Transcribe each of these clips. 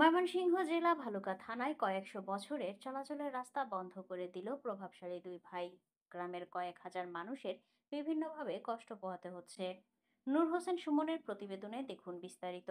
ময়মনসিংহ জেলা ভালুকা থানায় কয়েকশো বছরের চলাচলের রাস্তা বন্ধ করে দিল প্রভাবশালী দুই ভাই। গ্রামের কয়েক হাজার মানুষের বিভিন্নভাবে কষ্ট পোহাতে হচ্ছে। নূর হোসেন সুমনের প্রতিবেদনে দেখুন বিস্তারিত।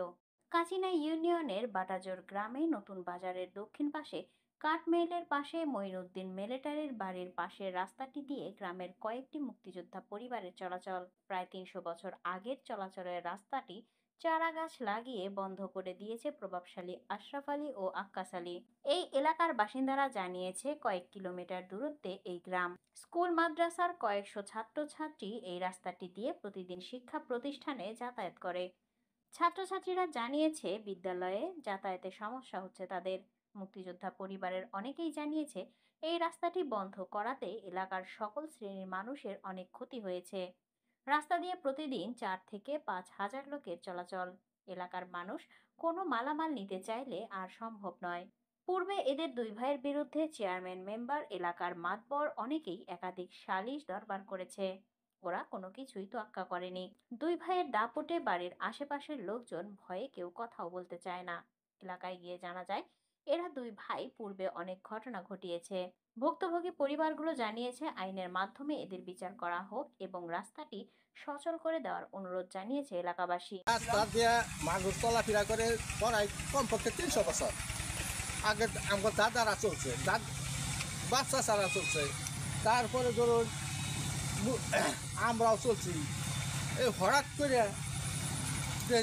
কাচিনা ইউনিয়নের বাটাজোর গ্রামে নতুন বাজারের দক্ষিণ পাশে কাঠমেইলের পাশে মঈনুদ্দিন মিলিটারির বাড়ির পাশের রাস্তাটি দিয়ে গ্রামের কয়েকটি মুক্তিযোদ্ধা পরিবারের চলাচল। প্রায় ৩০০ বছর আগের চলাচলের রাস্তাটি চারা গাছ লাগিয়ে বন্ধ করে দিয়েছে প্রভাবশালী আশরাফ আলী ও আক্কাস আলী। এই এলাকার বাসিন্দারা জানিয়েছে কয়েক কিলোমিটার দূরত্বে এই গ্রাম। স্কুল মাদ্রাসার কয়েকশো ছাত্রছাত্রী এই রাস্তাটি দিয়ে প্রতিদিন শিক্ষা প্রতিষ্ঠানে যাতায়াত করে। ছাত্রছাত্রীরা জানিয়েছে বিদ্যালয়ে যাতায়াতে সমস্যা হচ্ছে তাদের। মুক্তিযোদ্ধা পরিবারের অনেকেই জানিয়েছে এই রাস্তাটি বন্ধ করাতে এলাকার সকল শ্রেণীর মানুষের অনেক ক্ষতি হয়েছে। রাস্তা দিয়ে প্রতিদিন 4 থেকে 5 হাজার লোকের চলাচল। এলাকার মানুষ কোনো মালামাল নিতে চাইলে আর সম্ভব নয়। পূর্বে এদের দুই ভাইয়ের বিরুদ্ধে চেয়ারম্যান মেম্বার এলাকার মাতবর অনেকেই একাধিক সালিশ দরবার করেছে। ওরা কোনো কিছুই তোয়াক্কা করেনি। দুই ভাইয়ের দাপটে বাড়ির আশেপাশের লোকজন ভয়ে কেউ কথাও বলতে চায় না। এলাকায় গিয়ে জানা যায় এরা দুই ভাই পূর্বে অনেক ঘটনা ঘটিয়েছে। ভুক্তভোগী পরিবারগুলো জানিয়েছে আইনের মাধ্যমে এদের বিচার করা হোক এবং রাস্তাটি সচল করে দেওয়ার অনুরোধ জানিয়েছে এলাকাবাসী। রাস্তা দিয়ে মানুষ চলাফেরা করে প্রায় কমপক্ষে ৩০০ বছর আগে আমার দাদারা চলছে, বাচ্চা ছাড়া চলছে, তারপরে ধরুন আমরাও চলছি। এই হঠাৎ করে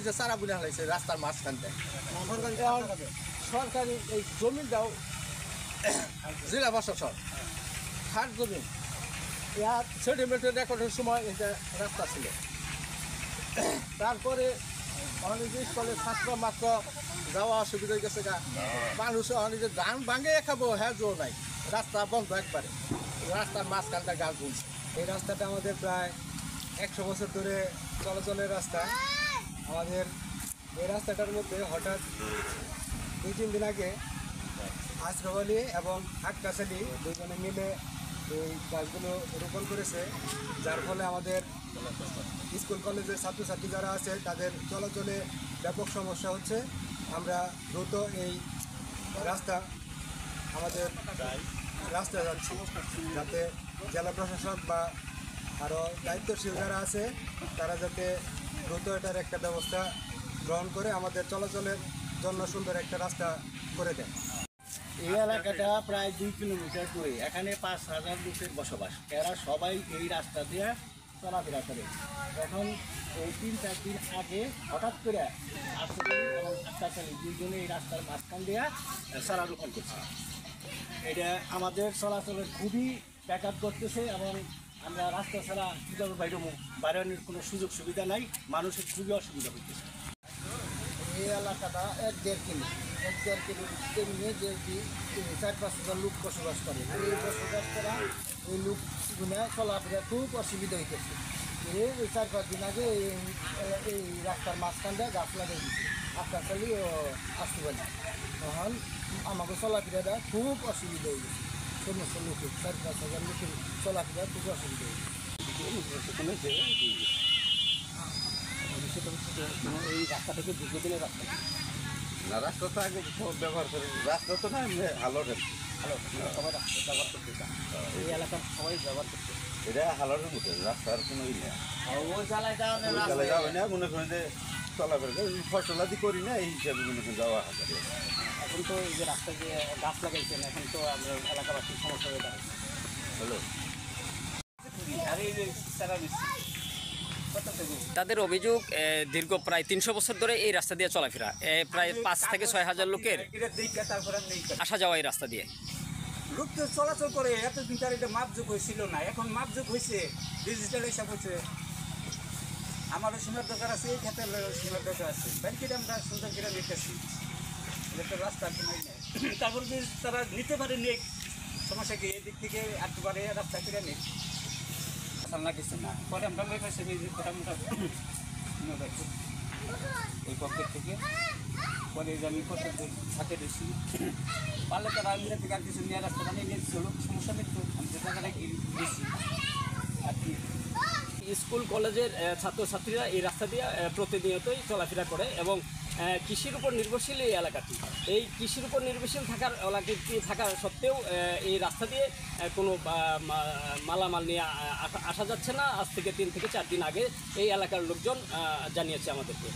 যে চারা বুনে হালাইছে রাস্তার মাঝখানটা। সরকারি এই জমিটাও জেলা প্রশাসন খাট জমি সেটেলমেন্টের রেকর্ডের সময় এটা রাস্তা ছিল। তারপরে অনেক স্কুলের ছাত্র মাত্র যাওয়া অসুবিধা হয়ে গেছে। মানুষ অনেক ধান ভাঙে খাবো, হ্যাঁ জোর নাই, রাস্তা বন্ধ একবারে। রাস্তার মাঝখানটা গাছ বুনছে। এই রাস্তাটা আমাদের প্রায় 100 বছর ধরে চলাচলের রাস্তা। আমাদের এই রাস্তাটার মধ্যে হঠাৎ 2-3 দিন আগে আশরাফ আলী এবং আক্কাস আলী দুজনে মিলে এই গাছগুলো রোপণ করেছে, যার ফলে আমাদের স্কুল কলেজের ছাত্রছাত্রী যারা আছে তাদের চলাচলে ব্যাপক সমস্যা হচ্ছে। আমরা দ্রুত এই রাস্তা আমাদের রাস্তায় যাচ্ছি যাতে জেলা প্রশাসক বা আরও দায়িত্বশীল যারা আছে তারা যাতে দ্রুত এটার একটা ব্যবস্থা গ্রহণ করে আমাদের চলাচলের জন্য সুন্দর একটা রাস্তা করে দেয়। এই এলাকাটা প্রায় 2 কিলোমিটার দূরে। এখানে 5,000 লোকের বসবাস। এরা সবাই এই রাস্তা দিয়ে চলাফেরা করে। এখন এই 3-4 দিন আগে হঠাৎ করে আশরাফ আলী এবং আক্কাস আলী দুজনে এই রাস্তার মাঝখান দিয়ে চারা রোপণ করছে। এটা আমাদের চলাচলের খুবই ব্যাঘাত করতেছে এবং আমরা রাস্তা ছাড়া কীভাবে বাইরের কোনো সুযোগ সুবিধা নাই, মানুষের খুবই অসুবিধা হইতেছে। এই এলাকাটা 1-1.5 কিলো নিয়ে যে 4-5 হাজার লোক বসবাস করে। এই বসবাস করা এই লোকগুলো চলাফেরা খুব অসুবিধা হইতেছে। এই 4-5 দিন আগে এই রাস্তার মাঝখানটা গাছ লাগাই দিচ্ছে আক্কাস আলী ও আশরাফ আলী। তখন আমাকে চলাফেরাটা খুব অসুবিধা হয়ে গেছে। সমস্ত লোকের 4-5 হাজার লোকের চলাফেরা খুব অসুবিধা হয়ে গেছে। এই রাস্তা থেকে দীর্ঘদিনের রাস্তা না, রাস্তা তো আগে ব্যবহার করে, রাস্তা তো না হালরের সবাই রাস্তা ব্যবহার করতে চান। এই এলাকার সবাই ব্যবহার করতে এটা হালরের মতো রাস্তার কোনো ই নেই। ওই জ্বালায় যাওয়া যাবে না মনে করেন যে চলাফেরা ফসলাদি করি না, এই হিসাবে মনে করেন যাওয়া হাজার। এখন তো এই যে রাস্তা যে গাছ লাগাইছেন এখন তো আমরা এলাকাবাসীর সমস্যা হয়ে দাঁড়াচ্ছে। হ্যালো, আর এই যে তারা তাদের অভিযোগ দীর্ঘ প্রায় 300 বছর ধরে এই রাস্তা দিয়ে চলাফেরা। প্রায় 5 থেকে 6 হাজার লোকের আসা যাওয়া এই রাস্তা দিয়ে। লোক তো চলাচল করে, এতদিন তার এটা মাপযোগ হয়েছিল না, এখন মাপযোগ হয়েছে, ডিজিটাল হিসাব হচ্ছে। আমারও সীমার দরকার আছে, এই ক্ষেত্রে সীমার দরকার আছে। ব্যাংকের আমরা সুন্দর করে নিতেছি, একটা রাস্তা নেই। তারপর যদি তারা নিতে পারে নেই, সমস্যা কি? এদিক থেকে একটু পারে রাস্তা কিনে নেই না কিছু না। পরে আমরা লই পাইছি ওই পক্ষের থেকে পরে আমি কত থাকে দিচ্ছি, পারলে তারা মিলে থেকে আর কিছু নিয়ে রাস্তা বানিয়ে নিয়েছিল, সমস্যা নেই। তো আমি যে টাকাটা দিচ্ছি আর কি। স্কুল কলেজের ছাত্রছাত্রীরা এই রাস্তা দিয়ে প্রতিনিয়তই চলাফেরা করে এবং কৃষির উপর নির্ভরশীল এই এলাকাটি। এই কৃষির উপর নির্ভরশীল এলাকাটি থাকা সত্ত্বেও এই রাস্তা দিয়ে কোনো মালামাল নিয়ে আসা যাচ্ছে না। আজ থেকে 3 থেকে 4 দিন আগে এই এলাকার লোকজন জানিয়েছে আমাদেরকে।